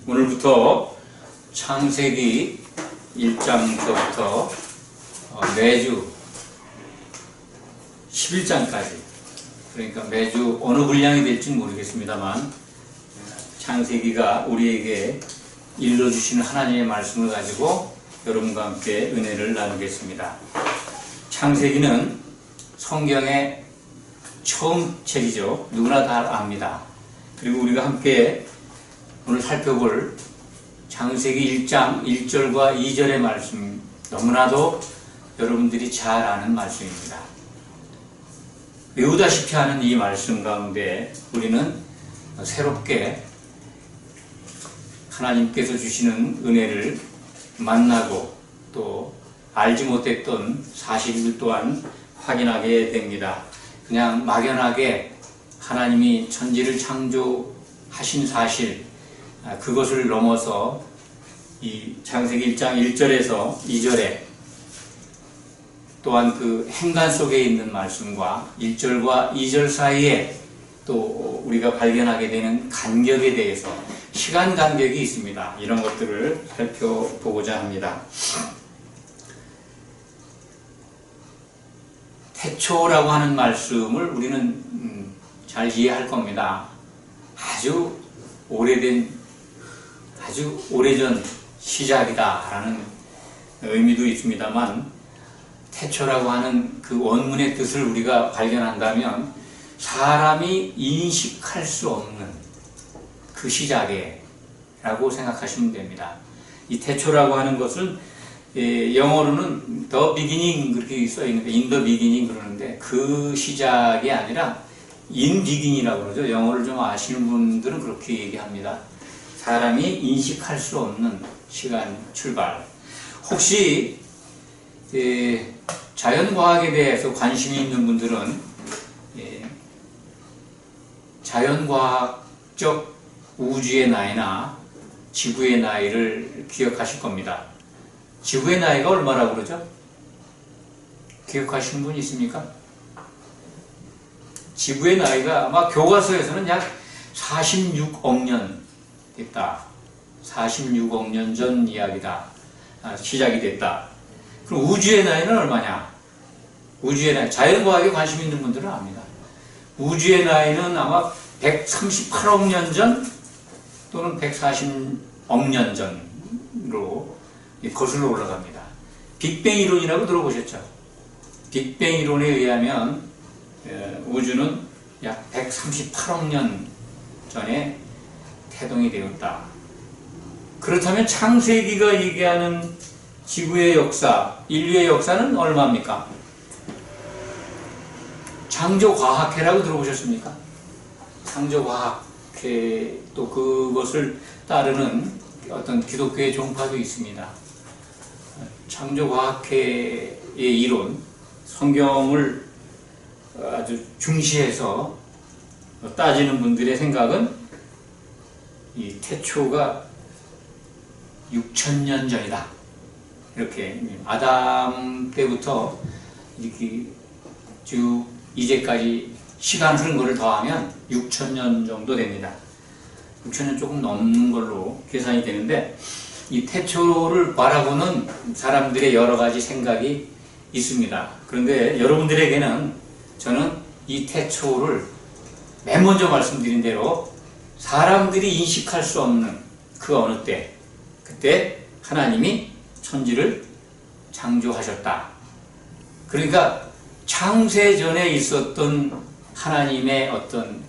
오늘부터 창세기 1장부터 매주 11장까지, 그러니까 매주 어느 분량이 될지는 모르겠습니다만 창세기가 우리에게 일러주시는 하나님의 말씀을 가지고 여러분과 함께 은혜를 나누겠습니다. 창세기는 성경의 처음 책이죠. 누구나 다 압니다. 그리고 우리가 함께 오늘 살펴볼 창세기 1장 1절과 2절의 말씀, 너무나도 여러분들이 잘 아는 말씀입니다. 외우다시피 하는 이 말씀 가운데 우리는 새롭게 하나님께서 주시는 은혜를 만나고 또 알지 못했던 사실들 또한 확인하게 됩니다. 그냥 막연하게 하나님이 천지를 창조하신 사실, 그것을 넘어서 이 창세기 1장 1절에서 2절에 또한 그 행간 속에 있는 말씀과 1절과 2절 사이에 또 우리가 발견하게 되는 간격에 대해서, 시간 간격이 있습니다. 이런 것들을 살펴보고자 합니다. 태초라고 하는 말씀을 우리는 잘 이해할 겁니다. 아주 오래전 시작이다 라는 의미도 있습니다만, 태초라고 하는 그 원문의 뜻을 우리가 발견한다면 사람이 인식할 수 없는 그 시작에 라고 생각하시면 됩니다. 이 태초라고 하는 것은 영어로는 the beginning 그렇게 써있는데, in the beginning 그러는데 그 시작이 아니라 in beginning이라고 그러죠. 영어를 좀 아시는 분들은 그렇게 얘기합니다. 사람이 인식할 수 없는 시간 출발. 혹시 자연과학에 대해서 관심이 있는 분들은 자연과학적 우주의 나이나 지구의 나이를 기억하실 겁니다. 지구의 나이가 얼마라고 그러죠? 기억하시는 분 있습니까? 지구의 나이가 아마 교과서에서는 약 46억 년 됐다. 46억 년 전 이야기다. 시작이 됐다. 그럼 우주의 나이는 얼마냐? 우주의 나이, 자연과학에 관심 있는 분들은 압니다. 우주의 나이는 아마 138억 년 전 또는 140억 년 전으로 거슬러 올라갑니다. 빅뱅 이론이라고 들어보셨죠? 빅뱅 이론에 의하면 우주는 약 138억 년 전에 태동이 되었다. 그렇다면 창세기가 얘기하는 지구의 역사, 인류의 역사는 얼마입니까? 창조과학회라고 들어보셨습니까? 창조과학회, 또 그것을 따르는 어떤 기독교의 종파도 있습니다. 창조과학회의 이론, 성경을 아주 중시해서 따지는 분들의 생각은 이 태초가 6천년 전이다. 이렇게 아담 때부터 이렇게 쭉 이제까지 시간 흐른 것을 더하면 6천년 정도 됩니다. 6천년 조금 넘는 걸로 계산이 되는데, 이 태초를 바라보는 사람들의 여러 가지 생각이 있습니다. 그런데 여러분들에게는 저는 이 태초를 맨 먼저 말씀드린 대로 사람들이 인식할 수 없는 그 어느 때, 그때 하나님이 천지를 창조하셨다. 그러니까 창세 전에 있었던 하나님의 어떤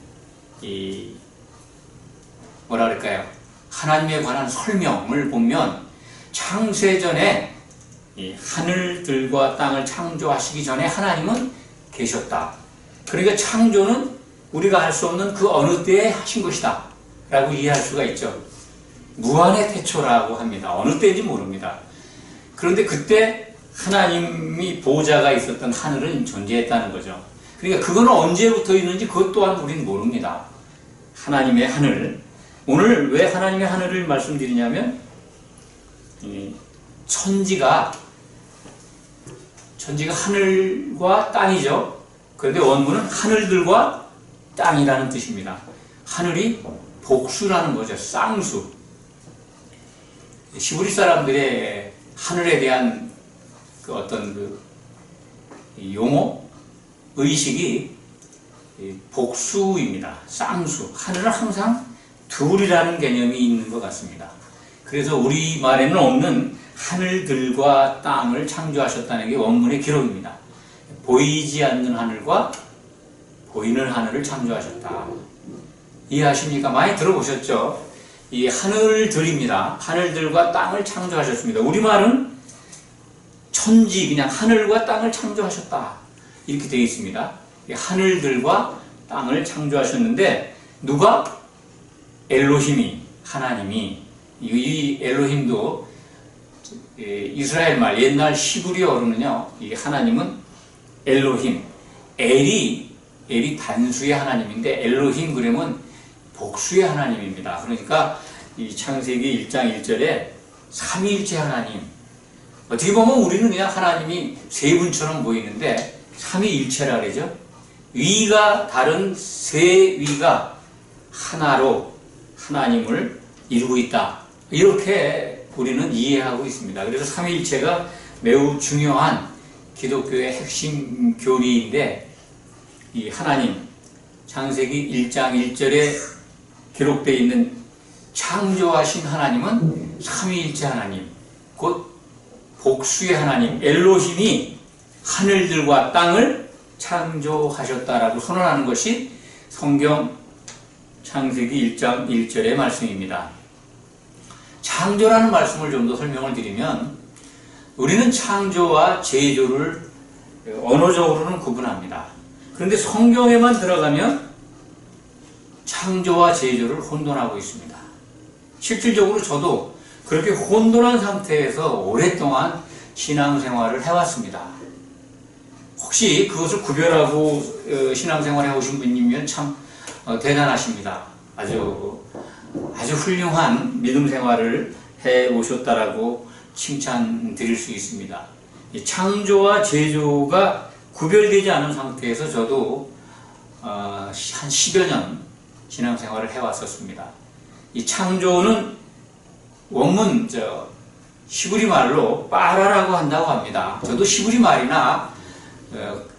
뭐라 그럴까요? 하나님에 관한 설명을 보면 창세 전에 이 하늘들과 땅을 창조하시기 전에 하나님은 계셨다. 그러니까 창조는 우리가 알 수 없는 그 어느 때에 하신 것이다 라고 이해할 수가 있죠. 무한의 태초라고 합니다. 어느 때인지 모릅니다. 그런데 그때 하나님이 보좌가 있었던 하늘은 존재했다는 거죠. 그러니까 그건 언제부터 있는지 그것 또한 우리는 모릅니다. 하나님의 하늘. 오늘 왜 하나님의 하늘을 말씀드리냐면, 천지가 하늘과 땅이죠. 그런데 원문은 하늘들과 땅이라는 뜻입니다. 하늘이 복수라는 거죠. 쌍수. 히브리 사람들의 하늘에 대한 그 어떤 그 용어, 의식이 복수입니다. 쌍수. 하늘은 항상 둘이라는 개념이 있는 것 같습니다. 그래서 우리말에는 없는 하늘들과 땅을 창조하셨다는 게 원문의 기록입니다. 보이지 않는 하늘과 보이는 하늘을 창조하셨다. 이해하십니까? 많이 들어보셨죠? 이 하늘들입니다. 하늘들과 땅을 창조하셨습니다. 우리말은 천지, 그냥 하늘과 땅을 창조하셨다. 이렇게 되어 있습니다. 하늘들과 땅을 창조하셨는데 누가? 엘로힘이, 하나님이. 이 엘로힘도 이스라엘 말, 옛날 시브리어로는요, 이 하나님은 엘로힘, 엘이 단수의 하나님인데 엘로힘 그러면 복수의 하나님입니다. 그러니까 이 창세기 1장 1절에 삼위일체 하나님, 어떻게 보면 우리는 그냥 하나님이 세 분처럼 보이는데 삼위일체라 그러죠. 위가 다른 세 위가 하나로 하나님을 이루고 있다. 이렇게 우리는 이해하고 있습니다. 그래서 삼위일체가 매우 중요한 기독교의 핵심 교리인데 이 하나님, 창세기 1장 1절에 기록되어 있는 창조하신 하나님은 삼위일체 하나님, 곧 복수의 하나님, 엘로힘이 하늘들과 땅을 창조하셨다라고 선언하는 것이 성경 창세기 1장 1절의 말씀입니다. 창조라는 말씀을 좀 더 설명을 드리면 우리는 창조와 제조를 언어적으로는 구분합니다. 그런데 성경에만 들어가면 창조와 제조를 혼돈하고 있습니다. 실질적으로 저도 그렇게 혼돈한 상태에서 오랫동안 신앙생활을 해왔습니다. 혹시 그것을 구별하고 신앙생활을 해오신 분이면 참 대단하십니다. 아주 훌륭한 믿음 생활을 해오셨다라고 칭찬 드릴 수 있습니다. 창조와 제조가 구별되지 않은 상태에서 저도 한 10여 년 신앙생활을 해왔었습니다. 이 창조는 원문 시브리 말로 빠라라고 한다고 합니다. 저도 시브리 말이나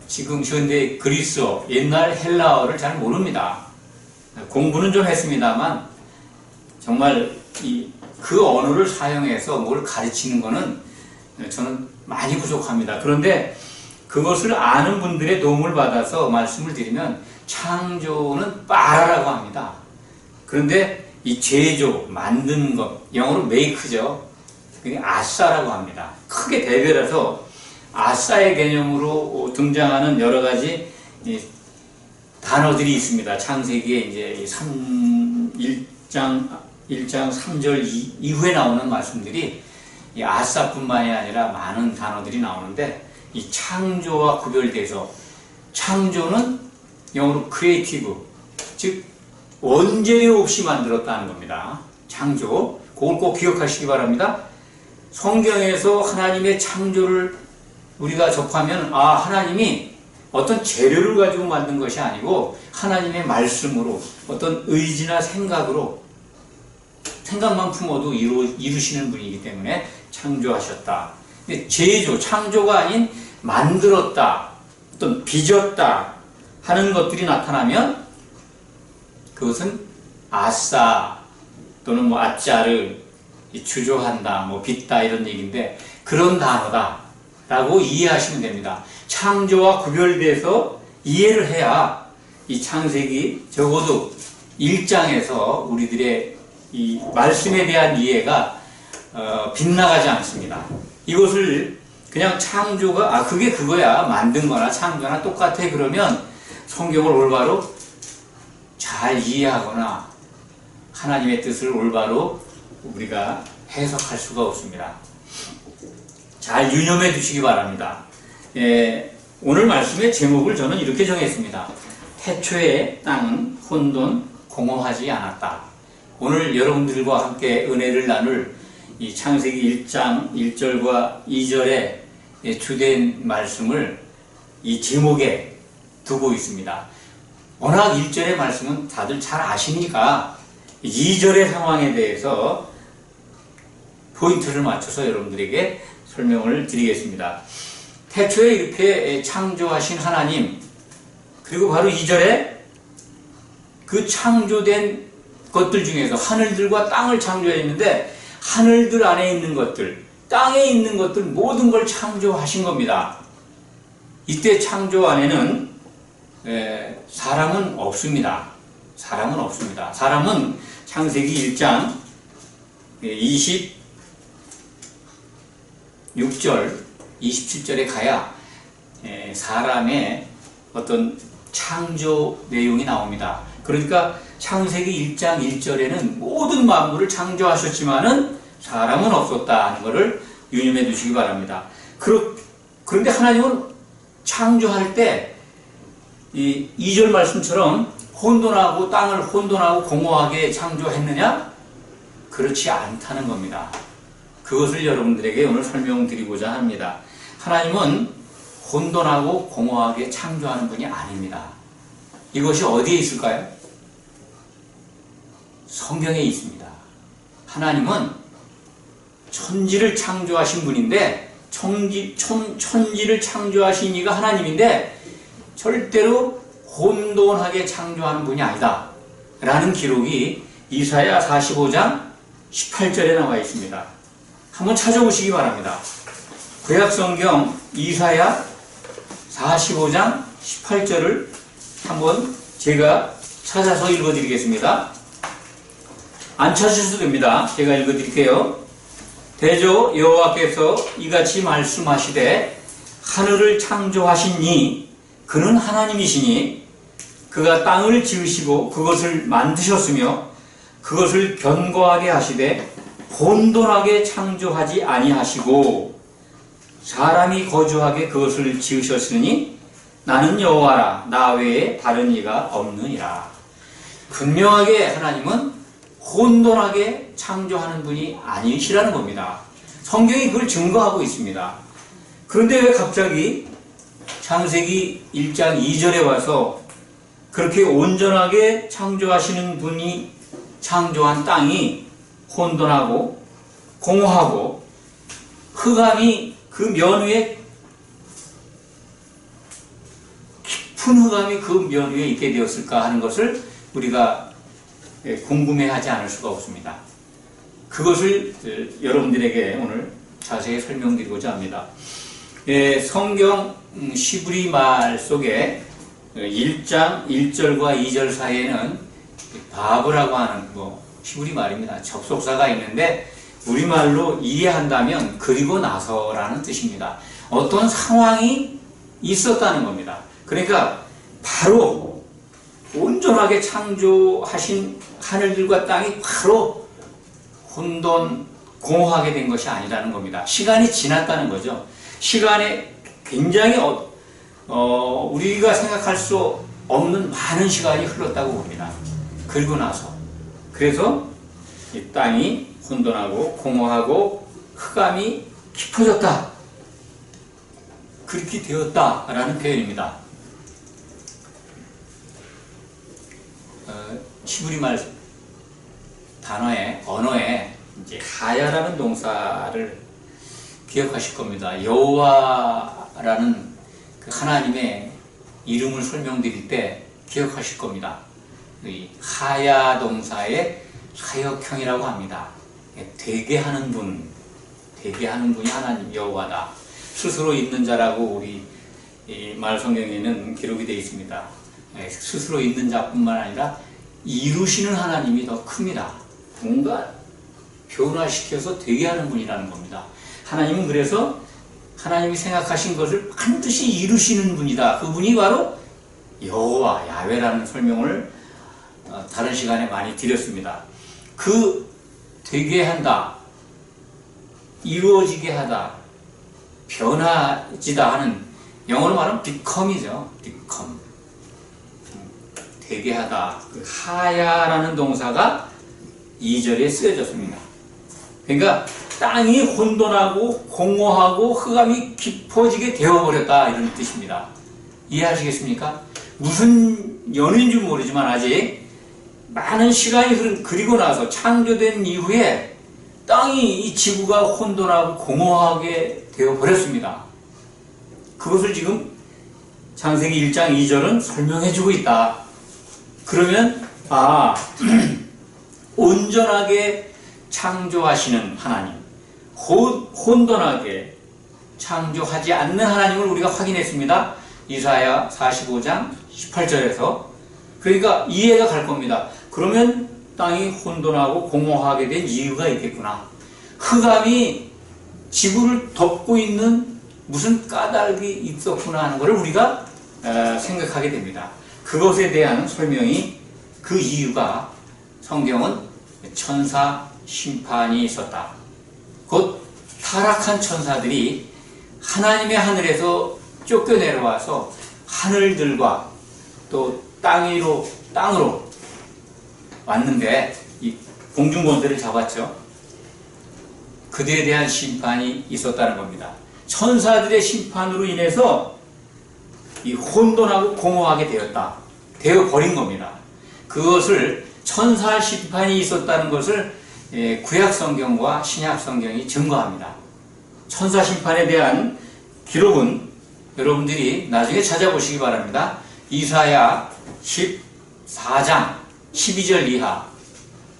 지금 현대 그리스어, 옛날 헬라어를 잘 모릅니다. 공부는 좀 했습니다만 정말 그 언어를 사용해서 뭘 가르치는 것은 저는 많이 부족합니다. 그런데 그것을 아는 분들의 도움을 받아서 말씀을 드리면 창조는 빠라라고 합니다. 그런데 이 제조, 만드는 것, 영어로 make죠. 그게 아싸라고 합니다. 크게 대별해서 아싸의 개념으로 등장하는 여러 가지 단어들이 있습니다. 창세기에 이제 1장 3절 이후에 나오는 말씀들이 이 아싸뿐만이 아니라 많은 단어들이 나오는데 이 창조와 구별돼서 창조는 영어로 크리에이티브, 즉 원재료 없이 만들었다는 겁니다. 창조, 그걸 꼭 기억하시기 바랍니다. 성경에서 하나님의 창조를 우리가 접하면 하나님이 어떤 재료를 가지고 만든 것이 아니고 하나님의 말씀으로 어떤 의지나 생각만 품어도 이루시는 분이기 때문에 창조하셨다. 근데 제조, 창조가 아닌 만들었다, 어떤 빚었다 하는 것들이 나타나면 그것은 아싸 또는 아짜르, 주조한다, 빚다 이런 얘기인데 그런 단어다 라고 이해하시면 됩니다. 창조와 구별돼서 이해를 해야 이 창세기 적어도 1장에서 우리들의 이 말씀에 대한 이해가 빗나가지 않습니다. 이것을 그냥 창조가 그게 그거야, 만든 거나 창조나 똑같아 그러면 성경을 올바로 잘 이해하거나 하나님의 뜻을 올바로 우리가 해석할 수가 없습니다. 잘 유념해 두시기 바랍니다. 오늘 말씀의 제목을 저는 이렇게 정했습니다. 태초에 땅은 혼돈 공허하지 않았다. 오늘 여러분들과 함께 은혜를 나눌 이 창세기 1장 1절과 2절의 주된 말씀을 이 제목에 두고 있습니다. 워낙 1절의 말씀은 다들 잘 아시니까 2절의 상황에 대해서 포인트를 맞춰서 여러분들에게 설명을 드리겠습니다. 태초에 이렇게 창조하신 하나님, 그리고 바로 2절에 그 창조된 것들 중에서 하늘들과 땅을 창조했는데 하늘들 안에 있는 것들, 땅에 있는 것들 모든 걸 창조하신 겁니다. 이때 창조 안에는 사람은 없습니다. 사람은 없습니다. 사람은 창세기 1장 26절, 27절에 가야 사람의 어떤 창조 내용이 나옵니다. 그러니까 창세기 1장 1절에는 모든 만물을 창조하셨지만은 사람은 없었다는 것을 유념해 두시기 바랍니다. 그런데 하나님은 창조할 때 이 2절 말씀처럼 혼돈하고 땅을 혼돈하고 공허하게 창조했느냐? 그렇지 않다는 겁니다. 그것을 여러분들에게 오늘 설명드리고자 합니다. 하나님은 혼돈하고 공허하게 창조하는 분이 아닙니다. 이것이 어디에 있을까요? 성경에 있습니다. 하나님은 천지를 창조하신 분인데 천지를 창조하신 이가 하나님인데 절대로 혼돈하게 창조하는 분이 아니다 라는 기록이 이사야 45장 18절에 나와 있습니다. 한번 찾아보시기 바랍니다. 구약성경 이사야 45장 18절을 한번 제가 찾아서 읽어드리겠습니다. 안 찾으셔도 됩니다. 제가 읽어드릴게요. 대저 여호와께서 이같이 말씀하시되 하늘을 창조하시니 그는 하나님이시니 그가 땅을 지으시고 그것을 만드셨으며 그것을 견고하게 하시되 혼돈하게 창조하지 아니하시고 사람이 거주하게 그것을 지으셨으니 나는 여호와라 나 외에 다른 이가 없느니라. 분명하게 하나님은 혼돈하게 창조하는 분이 아니시라는 겁니다. 성경이 그걸 증거하고 있습니다. 그런데 왜 갑자기 창세기 1장 2절에 와서 그렇게 온전하게 창조하시는 분이 창조한 땅이 혼돈하고 공허하고 흑암이 그 면 위에 깊은 흑암이 그 면 위에 있게 되었을까 하는 것을 우리가 궁금해하지 않을 수가 없습니다. 그것을 여러분들에게 오늘 자세히 설명드리고자 합니다. 성경 시브리 말 속에 1장 1절과 2절 사이에는 바브라고 하는 시브리 말입니다. 접속사가 있는데 우리말로 이해한다면 그리고 나서라는 뜻입니다. 어떤 상황이 있었다는 겁니다. 그러니까 바로 온전하게 창조하신 하늘들과 땅이 바로 혼돈, 공허하게 된 것이 아니라는 겁니다. 시간이 지났다는 거죠. 시간에 굉장히 우리가 생각할 수 없는 많은 시간이 흘렀다고 봅니다. 그리고 나서 그래서 이 땅이 혼돈하고 공허하고 흑암이 깊어졌다. 그렇게 되었다라는 표현입니다. 히브리말 단어에 언어에 이제 하야라는 동사를 기억하실 겁니다. 여호와라는 그 하나님의 이름을 설명드릴 때 기억하실 겁니다. 이 하야 동사의 사역형이라고 합니다. 되게 하는 분, 되게 하는 분이 하나님 여호와다. 스스로 있는 자라고 우리 이 말성경에는 기록이 되어 있습니다. 스스로 있는 자뿐만 아니라 이루시는 하나님이 더 큽니다. 뭔가 변화시켜서 되게 하는 분이라는 겁니다. 하나님은 그래서 하나님이 생각하신 것을 반드시 이루시는 분이다. 그분이 바로 여호와, 야훼라는 설명을 다른 시간에 많이 드렸습니다. 그 되게 한다, 이루어지게 하다, 변화지다 하는 영어로 말하면 become이죠. become. 되게 하다. 그 하야라는 동사가 2절에 쓰여졌습니다. 그러니까 땅이 혼돈하고 공허하고 흑암이 깊어지게 되어버렸다 이런 뜻입니다. 이해하시겠습니까? 무슨 연인지 모르지만 아직 많은 시간이 그리고 나서 창조된 이후에 땅이 이 지구가 혼돈하고 공허하게 되어 버렸습니다. 그것을 지금 창세기 1장 2절은 설명해 주고 있다. 그러면 온전하게 창조하시는 하나님, 혼돈하게 창조하지 않는 하나님을 우리가 확인했습니다. 이사야 45장 18절에서. 그러니까 이해가 갈 겁니다. 그러면 땅이 혼돈하고 공허하게 된 이유가 있겠구나. 흑암이 지구를 덮고 있는 무슨 까닭이 있었구나 하는 것을 우리가 생각하게 됩니다. 그것에 대한 설명이, 그 이유가 성경은 천사 심판이 있었다. 곧 타락한 천사들이 하나님의 하늘에서 쫓겨내려와서 하늘들과 또 땅으로 왔는데 이 공중권세를 잡았죠. 그들에 대한 심판이 있었다는 겁니다. 천사들의 심판으로 인해서 이 혼돈하고 공허하게 되어버린 겁니다. 그것을 천사 심판이 있었다는 것을 구약 성경과 신약 성경이 증거합니다. 천사 심판에 대한 기록은 여러분들이 나중에 찾아보시기 바랍니다. 이사야 14장 12절 이하,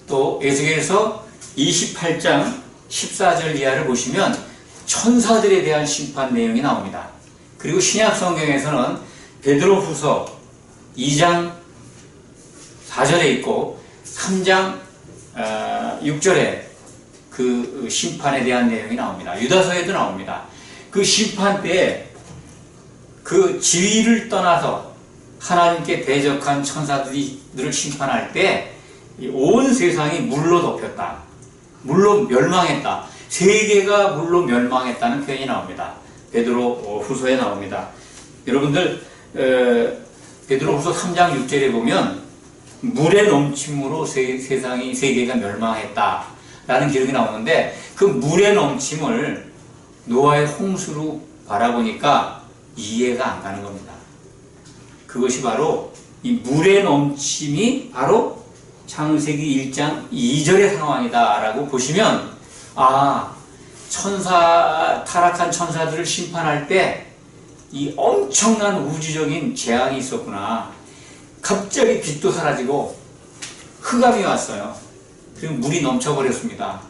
또 에스겔서 28장 14절 이하를 보시면 천사들에 대한 심판 내용이 나옵니다. 그리고 신약 성경에서는 베드로후서 2장 4절에 있고 3장 6절에 그 심판에 대한 내용이 나옵니다. 유다서에도 나옵니다. 그 심판 때에 그 지위를 떠나서 하나님께 대적한 천사들을 심판할 때 온 세상이 물로 덮였다. 물로 멸망했다. 세계가 물로 멸망했다는 표현이 나옵니다. 베드로 후서에 나옵니다. 여러분들 베드로후서 3장 6절에 보면 물의 넘침으로 세계가 멸망했다라는 기록이 나오는데, 그 물의 넘침을 노아의 홍수로 바라보니까 이해가 안 가는 겁니다. 그것이 바로 이 물의 넘침이 바로 창세기 1장 2절의 상황이다라고 보시면, 타락한 천사들을 심판할 때 이 엄청난 우주적인 재앙이 있었구나. 갑자기 빛도 사라지고 흑암이 왔어요. 그리고 물이 넘쳐버렸습니다.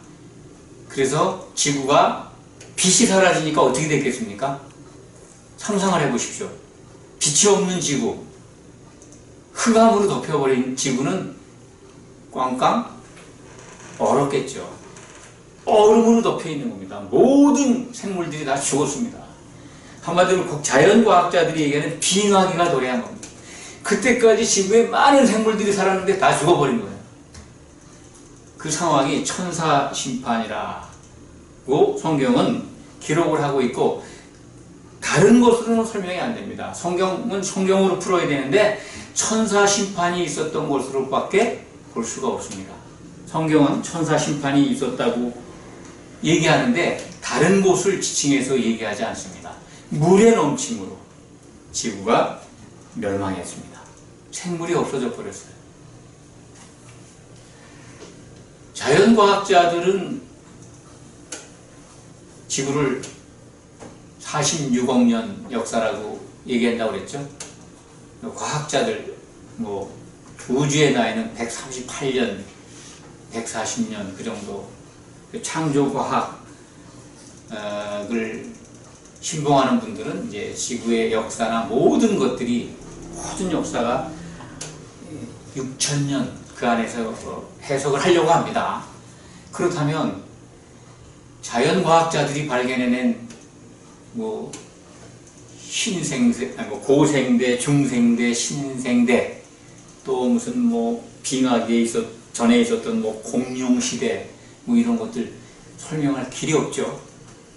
그래서 지구가 빛이 사라지니까 어떻게 됐겠습니까? 상상을 해보십시오. 빛이 없는 지구, 흑암으로 덮여버린 지구는 꽝꽝 얼었겠죠. 얼음으로 덮여있는 겁니다. 모든 생물들이 다 죽었습니다. 한마디로 자연과학자들이 얘기하는 빙하기가 도래한 겁니다. 그때까지 지구에 많은 생물들이 살았는데 다 죽어버린 거예요. 그 상황이 천사 심판이라고 성경은 기록을 하고 있고, 다른 것으로는 설명이 안 됩니다. 성경은 성경으로 풀어야 되는데 천사 심판이 있었던 것으로밖에 볼 수가 없습니다. 성경은 천사 심판이 있었다고 얘기하는데 다른 곳을 지칭해서 얘기하지 않습니다. 물의 넘침으로 지구가 멸망했습니다. 생물이 없어져 버렸어요. 자연과학자들은 지구를 46억 년 역사라고 얘기한다고 그랬죠. 과학자들 우주의 나이는 138년, 140년 그 정도. 창조과학을 신봉하는 분들은 이제 지구의 역사나 모든 것들이, 모든 역사가 6,000년 그 안에서 해석을 하려고 합니다. 그렇다면 자연과학자들이 발견해낸 고생대, 중생대, 신생대, 또 무슨 빙하기에 전에 있었던 공룡시대 이런 것들 설명할 길이 없죠.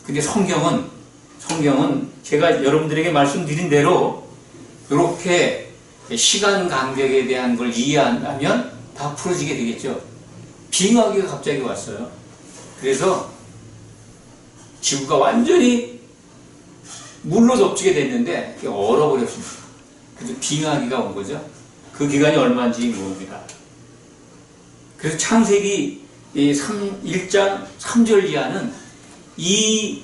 근데 성경은 제가 여러분들에게 말씀드린 대로 이렇게 시간 간격에 대한 걸 이해한다면 다 풀어지게 되겠죠. 빙하기가 갑자기 왔어요. 그래서 지구가 완전히 물로 덮치게 됐는데 얼어버렸습니다. 그래서 빙하기가 온 거죠. 그 기간이 얼마인지 모릅니다. 그래서 창세기 1장 3절 이하는 이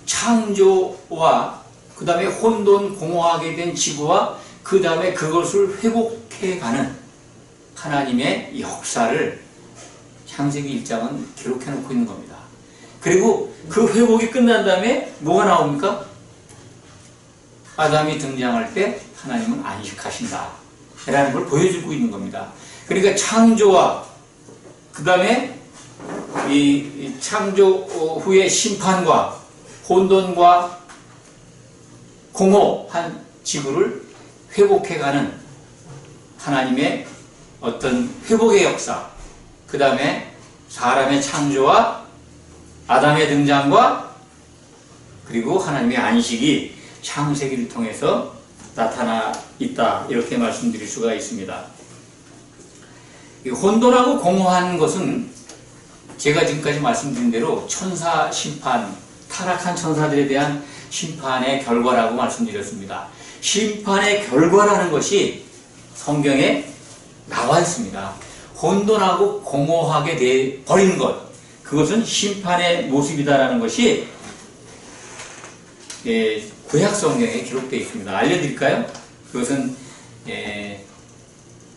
창조와 그 다음에 혼돈 공허하게 된 지구와 그 다음에 그것을 회복해가는 하나님의 역사를 창세기 1장은 기록해 놓고 있는 겁니다. 그리고 그 회복이 끝난 다음에 뭐가 나옵니까? 아담이 등장할 때 하나님은 안식하신다 라는 걸 보여주고 있는 겁니다. 그러니까 창조와 그 다음에 이 창조 후의 심판과 혼돈과 공허한 지구를 회복해가는 하나님의 어떤 회복의 역사, 그 다음에 사람의 창조와 아담의 등장과 그리고 하나님의 안식이 창세기를 통해서 나타나 있다, 이렇게 말씀드릴 수가 있습니다. 이 혼돈하고 공허한 것은 제가 지금까지 말씀드린 대로 천사 심판, 타락한 천사들에 대한 심판의 결과라고 말씀드렸습니다. 심판의 결과라는 것이 성경에 나와 있습니다. 혼돈하고 공허하게 돼 버리는 것, 그것은 심판의 모습이다라는 것이 구약 성경에 기록되어 있습니다. 알려드릴까요? 그것은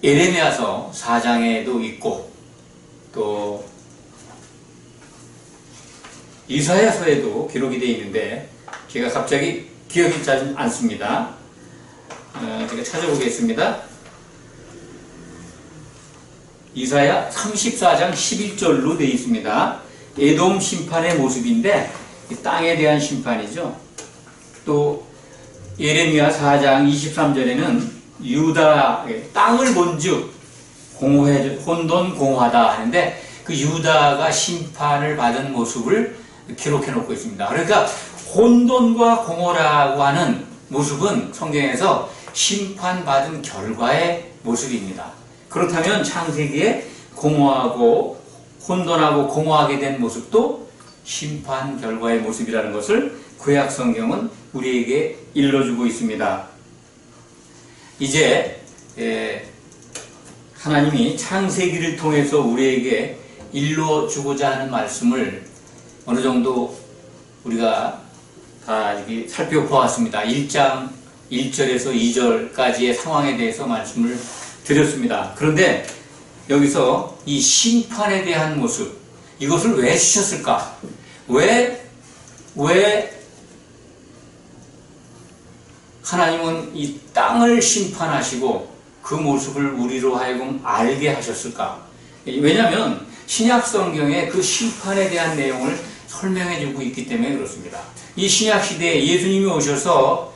예레미야서 4장에도 있고 또 이사야서에도 기록이 되어 있는데 제가 갑자기 기억이 잘 않습니다. 제가 찾아보겠습니다. 이사야 34장 11절로 되어 있습니다. 에돔 심판의 모습인데 땅에 대한 심판이죠. 또 예레미야 4장 23절에는 유다 땅을 본즉 혼돈 공허하다 하는데 그 유다가 심판을 받은 모습을 기록해 놓고 있습니다. 그러니까 혼돈과 공허라고 하는 모습은 성경에서 심판받은 결과의 모습입니다. 그렇다면 창세기에 공허하고 혼돈하고 공허하게 된 모습도 심판 결과의 모습이라는 것을 구약 성경은 우리에게 일러주고 있습니다. 이제 하나님이 창세기를 통해서 우리에게 일러주고자 하는 말씀을 어느 정도 우리가 다 이렇게 살펴보았습니다. 1장 1절에서 2절까지의 상황에 대해서 말씀을 드렸습니다. 그런데 여기서 이 심판에 대한 모습, 이것을 왜 주셨을까? 왜 하나님은 이 땅을 심판하시고 그 모습을 우리로 하여금 알게 하셨을까? 왜냐하면 신약 성경에 그 심판에 대한 내용을 설명해 주고 있기 때문에 그렇습니다. 이 신약 시대에 예수님이 오셔서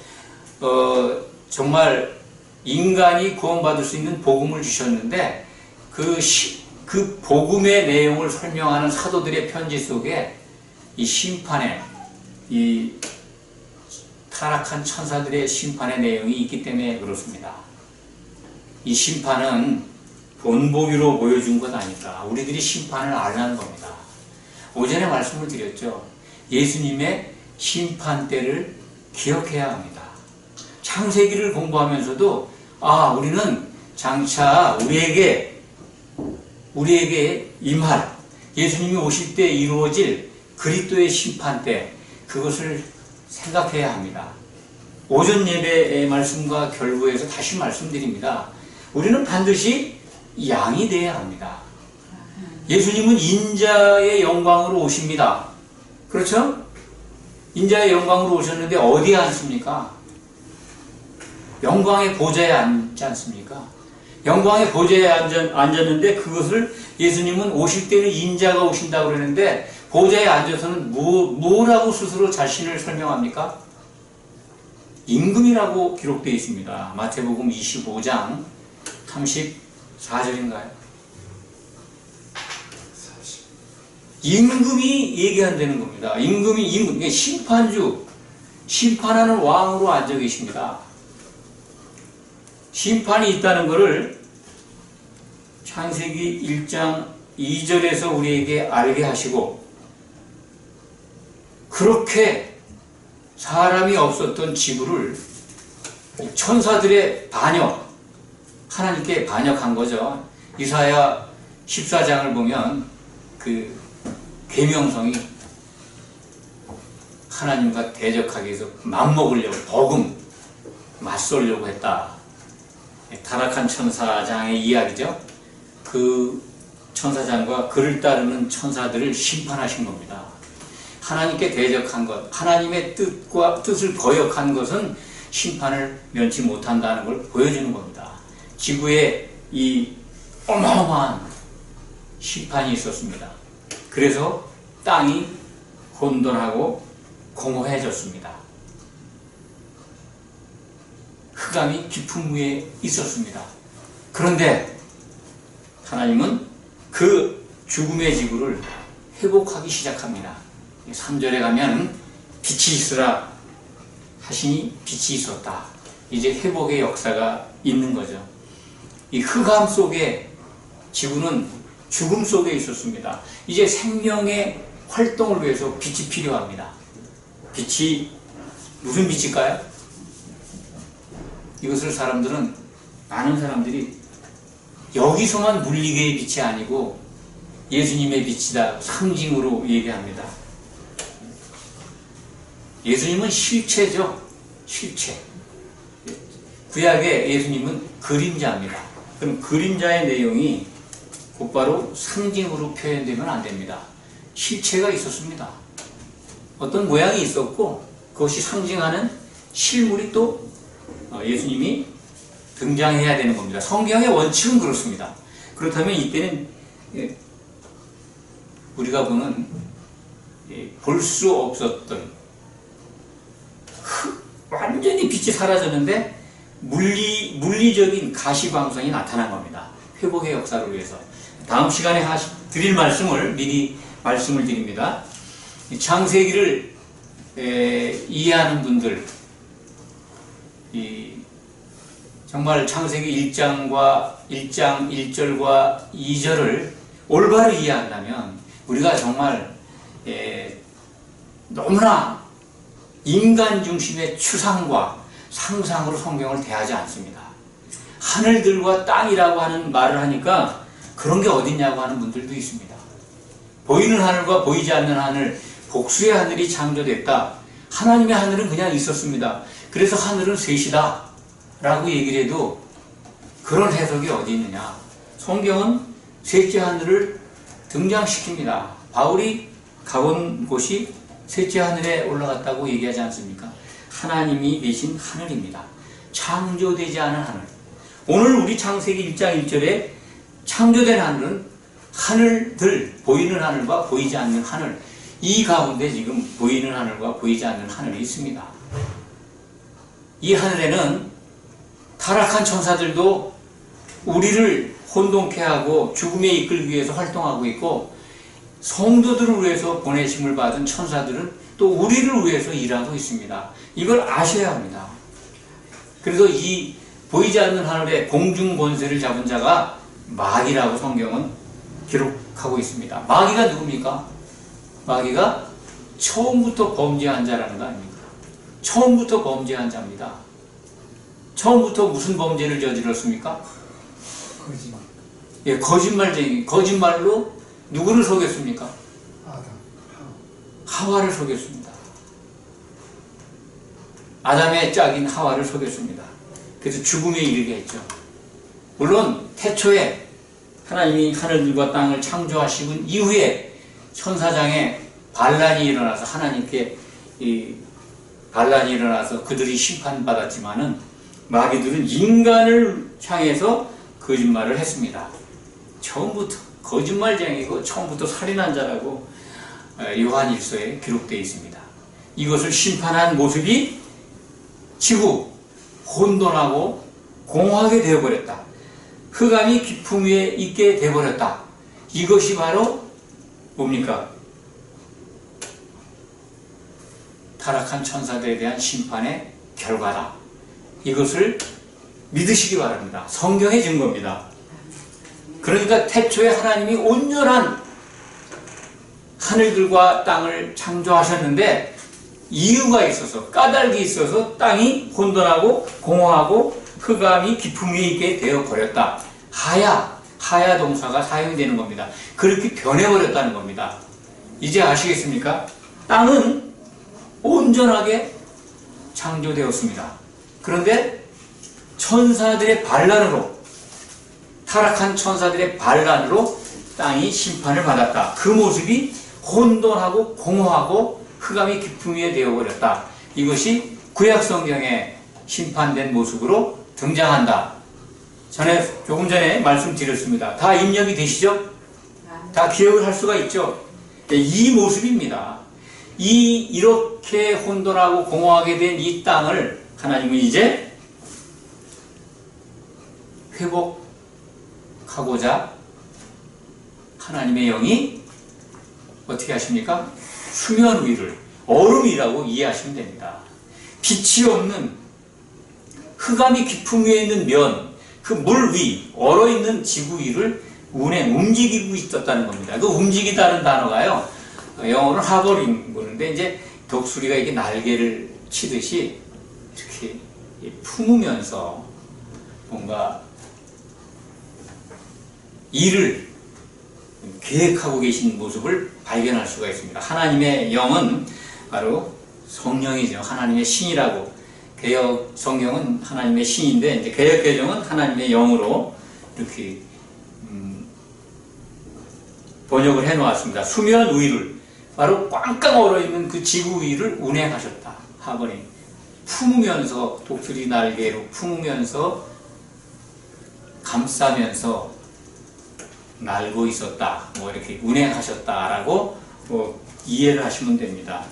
정말 인간이 구원받을 수 있는 복음을 주셨는데 그 복음의 내용을 설명하는 사도들의 편지 속에 이 심판의 이 타락한 천사들의 심판의 내용이 있기 때문에 그렇습니다. 이 심판은 본보기로 보여준 것 아니까 우리들이 심판을 알라는 겁니다. 오전에 말씀을 드렸죠. 예수님의 심판 때를 기억해야 합니다. 창세기를 공부하면서도 우리는 장차 우리에게 임할 예수님이 오실 때 이루어질 그리스도의 심판 때, 그것을 생각해야 합니다. 오전 예배의 말씀과 결부해서 다시 말씀드립니다. 우리는 반드시 양이 되어야 합니다. 예수님은 인자의 영광으로 오십니다. 그렇죠? 인자의 영광으로 오셨는데 어디에 앉습니까? 영광의 보좌에 앉지 않습니까? 영광의 보좌에 앉았는데 그것을 예수님은 오실 때는 인자가 오신다고 그러는데 보좌에 앉아서는 뭐라고 스스로 자신을 설명합니까? 임금이라고 기록되어 있습니다. 마태복음 25장 34절인가요? 임금이 얘기한다는 겁니다. 임금, 심판주, 심판하는 왕으로 앉아 계십니다. 심판이 있다는 것을 창세기 1장 2절에서 우리에게 알게 하시고, 그렇게 사람이 없었던 지구를 천사들의 반역, 하나님께 반역한 거죠. 이사야 14장을 보면 그 계명성이 하나님과 대적하기 위해서 맞먹으려고 복음 맞설려고 했다. 타락한 천사장의 이야기죠. 그 천사장과 그를 따르는 천사들을 심판하신 겁니다. 하나님께 대적한 것, 하나님의 뜻을 거역한 것은 심판을 면치 못한다는 걸 보여주는 겁니다. 지구에 이 어마어마한 심판이 있었습니다. 그래서 땅이 혼돈하고 공허해졌습니다. 흑암이 깊은 위에 있었습니다. 그런데 하나님은 그 죽음의 지구를 회복하기 시작합니다. 3절에 가면 빛이 있으라 하시니 빛이 있었다. 이제 회복의 역사가 있는 거죠. 이 흑암 속에 지구는 죽음 속에 있었습니다. 이제 생명의 활동을 위해서 빛이 필요합니다. 빛이 무슨 빛일까요? 이것을 많은 사람들이 여기서만 물리계의 빛이 아니고 예수님의 빛이다 상징으로 얘기합니다. 예수님은 실체죠. 실체. 구약의 예수님은 그림자입니다. 그럼 그림자의 내용이 곧바로 상징으로 표현되면 안 됩니다. 실체가 있었습니다. 어떤 모양이 있었고 그것이 상징하는 실물이 또 예수님이 등장해야 되는 겁니다. 성경의 원칙은 그렇습니다. 그렇다면 이때는 우리가 보는 볼 수 없었던 완전히 빛이 사라졌는데 물리적인 가시광선이 나타난 겁니다. 회복의 역사를 위해서. 다음 시간에 드릴 말씀을 미리 말씀을 드립니다. 창세기를 이해하는 분들, 정말 창세기 1장 1절과 2절을 올바로 이해한다면 우리가 정말 너무나 인간 중심의 추상과 상상으로 성경을 대하지 않습니다. 하늘들과 땅이라고 하는 말을 하니까 그런 게 어딨냐고 하는 분들도 있습니다. 보이는 하늘과 보이지 않는 하늘, 복수의 하늘이 창조됐다. 하나님의 하늘은 그냥 있었습니다. 그래서 하늘은 셋이다 라고 얘기를 해도 그런 해석이 어디 있느냐. 성경은 셋째 하늘을 등장시킵니다. 바울이 가본 곳이 셋째 하늘에 올라갔다고 얘기하지 않습니까? 하나님이 계신 하늘입니다. 창조되지 않은 하늘. 오늘 우리 창세기 1장 1절에 창조된 하늘은 하늘들, 보이는 하늘과 보이지 않는 하늘, 이 가운데 지금 보이는 하늘과 보이지 않는 하늘이 있습니다. 이 하늘에는 타락한 천사들도 우리를 혼돈케 하고 죽음에 이끌기 위해서 활동하고 있고, 성도들을 위해서 보내심을 받은 천사들은 또 우리를 위해서 일하고 있습니다. 이걸 아셔야 합니다. 그래서 이 보이지 않는 하늘에 공중 권세를 잡은 자가 마귀라고 성경은 기록하고 있습니다. 마귀가 누굽니까? 마귀가 처음부터 범죄한 자라는 거 아닙니까? 처음부터 범죄한 자입니다. 처음부터 무슨 범죄를 저질렀습니까? 거짓말. 예, 거짓말쟁이. 거짓말로 누구를 속였습니까? 하와를 속였습니다. 아담의 짝인 하와를 속였습니다. 그래서 죽음에 이르게 했죠. 물론 태초에 하나님이 하늘들과 땅을 창조하신 이후에 천사장에 반란이 일어나서 하나님께 반란이 일어나서 그들이 심판받았지만은 마귀들은 인간을 향해서 거짓말을 했습니다. 처음부터 거짓말쟁이고 처음부터 살인한 자라고 요한일서에 기록되어 있습니다. 이것을 심판한 모습이 지구 혼돈하고 공허하게 되어버렸다. 흑암이 깊음 위에 있게 되어버렸다. 이것이 바로 뭡니까? 타락한 천사들에 대한 심판의 결과다. 이것을 믿으시기 바랍니다. 성경의 증거입니다. 그러니까 태초에 하나님이 온전한 하늘들과 땅을 창조하셨는데 이유가 있어서, 까닭이 있어서 땅이 혼돈하고 공허하고 흑암이 깊음 위에 있게 되어버렸다. 하야 하야 동사가 사용이 되는 겁니다. 그렇게 변해버렸다는 겁니다. 이제 아시겠습니까? 땅은 온전하게 창조되었습니다. 그런데 천사들의 반란으로, 타락한 천사들의 반란으로 땅이 심판을 받았다. 그 모습이 혼돈하고 공허하고 흑암이 깊음 위에 되어버렸다. 이것이 구약성경에 심판된 모습으로 등장한다. 조금 전에 말씀드렸습니다. 다 입력이 되시죠? 다 기억을 할 수가 있죠? 이 모습입니다. 이렇게 혼돈하고 공허하게 된 이 땅을 하나님은 이제 회복하고자 하나님의 영이 어떻게 하십니까? 수면 위를 얼음이라고 이해하시면 됩니다. 빛이 없는 흑암이 깊음 위에 있는 면, 그 물 위, 얼어있는 지구 위를 운행, 움직이고 있었다는 겁니다. 그 움직이다는 단어가요, 영어로는 하버링 보는데, 이제 독수리가 이게 날개를 치듯이 이렇게 품으면서 뭔가 일을 계획하고 계신 모습을 발견할 수가 있습니다. 하나님의 영은 바로 성령이죠. 하나님의 신이라고. 개혁 성경은 하나님의 신인데, 이제 개혁 개정은 하나님의 영으로 이렇게 번역을 해 놓았습니다. 수면 위를, 바로 꽝꽝 얼어있는 그 지구 위를 운행하셨다. 하버링. 품으면서, 독수리 날개로 품으면서 감싸면서 날고 있었다. 뭐 이렇게 운행하셨다라고 이해를 하시면 됩니다.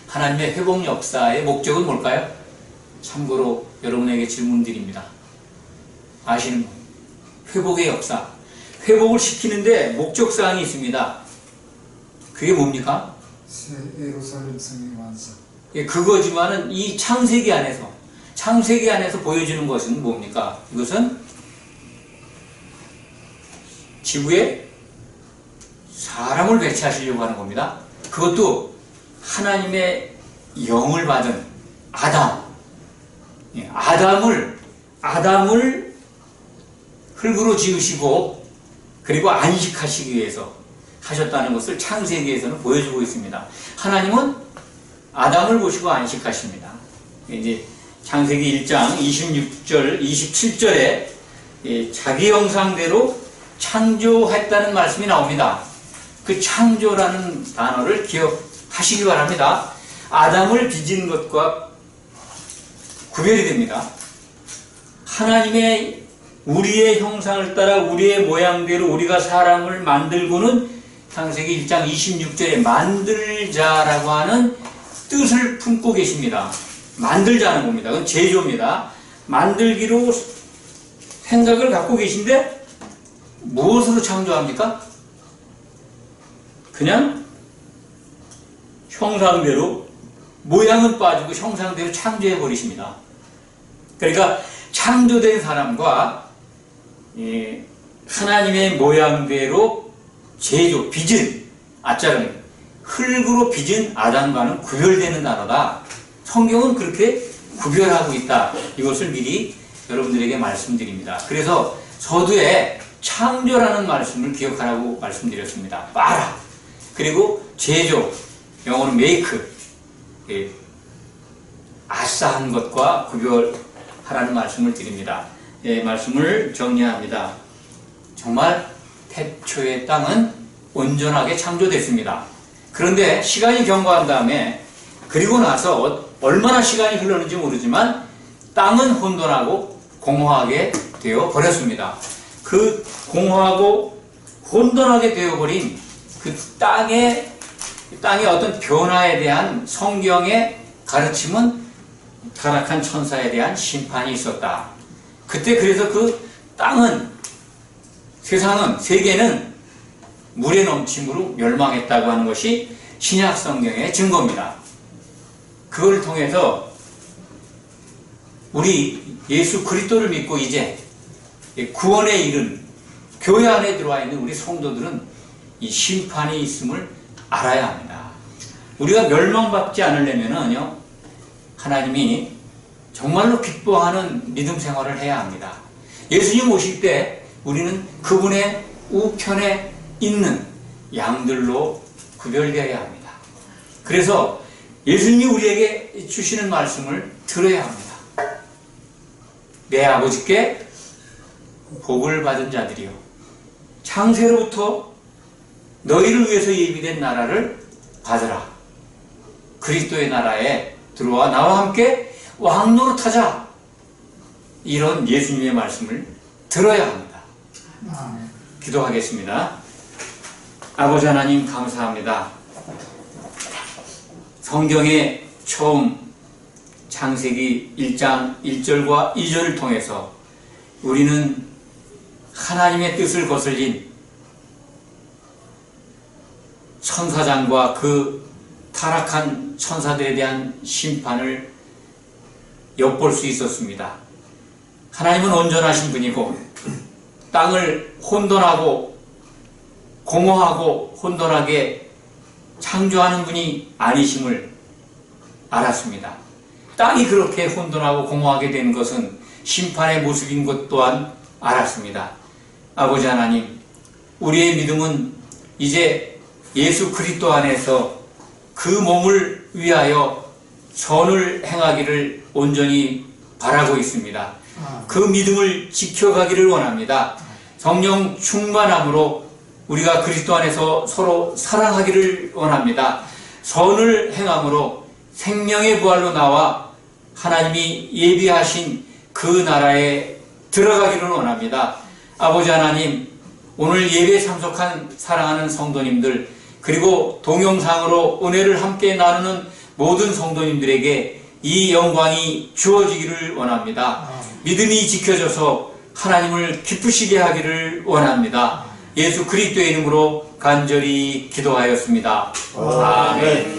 하나님의 회복 역사의 목적은 뭘까요? 참고로 여러분에게 질문드립니다. 아시는 분? 회복의 역사. 회복을 시키는데 목적사항이 있습니다. 그게 뭡니까? 새 예루살렘 성의 완성. 예, 그거지만은 이 창세기 안에서 보여주는 것은 뭡니까? 이것은 지구에 사람을 배치하시려고 하는 겁니다. 그것도 하나님의 영을 받은 아담. 예, 아담을 흙으로 지으시고 그리고 안식하시기 위해서 하셨다는 것을 창세기에서는 보여주고 있습니다. 하나님은 아담을 보시고 안식하십니다. 이제 창세기 1장 26절, 27절에 자기 형상대로 창조했다는 말씀이 나옵니다. 그 창조라는 단어를 기억하시기 바랍니다. 아담을 빚은 것과 구별이 됩니다. 하나님의 우리의 형상을 따라 우리의 모양대로 우리가 사람을 만들고는 창세기 1장 26절에 만들자라고 하는 뜻을 품고 계십니다. 만들자는 겁니다. 그건 제조입니다. 만들기로 생각을 갖고 계신데 무엇으로 창조합니까? 그냥 형상대로, 모양은 빠지고 형상대로 창조해 버리십니다. 그러니까 창조된 사람과 하나님의 모양대로 제조, 빚은, 아짜르 흙으로 빚은 아담과는 구별되는 단어다. 성경은 그렇게 구별하고 있다. 이것을 미리 여러분들에게 말씀드립니다. 그래서 서두에 창조라는 말씀을 기억하라고 말씀드렸습니다. 빨아. 그리고 제조, 영어로 make, 아싸한 것과 구별하라는 말씀을 드립니다. 말씀을 정리합니다. 정말 태초의 땅은 온전하게 창조됐습니다. 그런데 시간이 경과한 다음에, 그리고 나서 얼마나 시간이 흘렀는지 모르지만 땅은 혼돈하고 공허하게 되어 버렸습니다. 그 공허하고 혼돈하게 되어버린 그 땅의 어떤 변화에 대한 성경의 가르침은 타락한 천사에 대한 심판이 있었다. 그때 그래서 그 땅은, 세계는 물의 넘침으로 멸망했다고 하는 것이 신약 성경의 증거입니다. 그걸 통해서 우리 예수 그리스도를 믿고 이제 구원에 이른 교회 안에 들어와 있는 우리 성도들은 이 심판이 있음을 알아야 합니다. 우리가 멸망받지 않으려면요, 하나님이 정말로 기뻐하는 믿음 생활을 해야 합니다. 예수님 오실 때 우리는 그분의 우편에 있는 양들로 구별되어야 합니다. 그래서 예수님이 우리에게 주시는 말씀을 들어야 합니다. 내 아버지께 복을 받은 자들이요, 창세로부터 너희를 위해서 예비된 나라를 받으라. 그리스도의 나라에 들어와 나와 함께 왕노릇하자. 이런 예수님의 말씀을 들어야 합니다. 기도하겠습니다. 아버지 하나님, 감사합니다. 성경의 처음 창세기 1장 1절과 2절을 통해서 우리는 하나님의 뜻을 거슬린 천사장과 그 타락한 천사들에 대한 심판을 엿볼 수 있었습니다. 하나님은 온전하신 분이고 땅을 혼돈하고 공허하고 혼돈하게 창조하는 분이 아니심을 알았습니다. 땅이 그렇게 혼돈하고 공허하게 된 것은 심판의 모습인 것 또한 알았습니다. 아버지 하나님, 우리의 믿음은 이제 예수 그리스도 안에서 그 몸을 위하여 선을 행하기를 온전히 바라고 있습니다. 그 믿음을 지켜가기를 원합니다. 성령 충만함으로 우리가 그리스도 안에서 서로 사랑하기를 원합니다. 선을 행함으로 생명의 부활로 나와 하나님이 예비하신 그 나라에 들어가기를 원합니다. 아버지 하나님, 오늘 예배에 참석한 사랑하는 성도님들, 그리고 동영상으로 은혜를 함께 나누는 모든 성도님들에게 이 영광이 주어지기를 원합니다. 믿음이 지켜져서 하나님을 기쁘시게 하기를 원합니다. 예수 그리스도의 이름으로 간절히 기도하였습니다. 아멘.